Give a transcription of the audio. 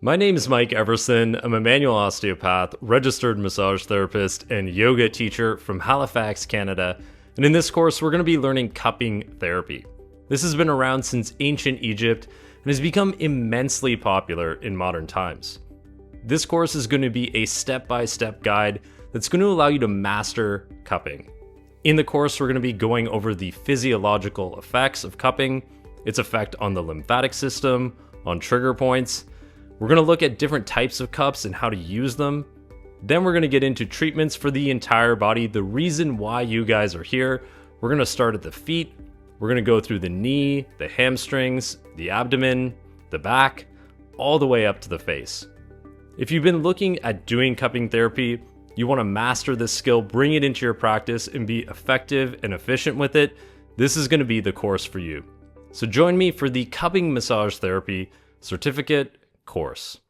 My name is Mike Everson. I'm a manual osteopath, registered massage therapist, and yoga teacher from Halifax, Canada. And in this course, we're going to be learning cupping therapy. This has been around since ancient Egypt and has become immensely popular in modern times. This course is going to be a step-by-step guide that's going to allow you to master cupping. In the course, we're going to be going over the physiological effects of cupping, its effect on the lymphatic system, on trigger points. We're going to look at different types of cups and how to use them. Then we're going to get into treatments for the entire body, the reason why you guys are here. We're going to start at the feet. We're going to go through the knee, the hamstrings, the abdomen, the back, all the way up to the face. If you've been looking at doing cupping therapy, you want to master this skill, bring it into your practice, and be effective and efficient with it, this is going to be the course for you. So join me for the Cupping Massage Therapy Certificate course.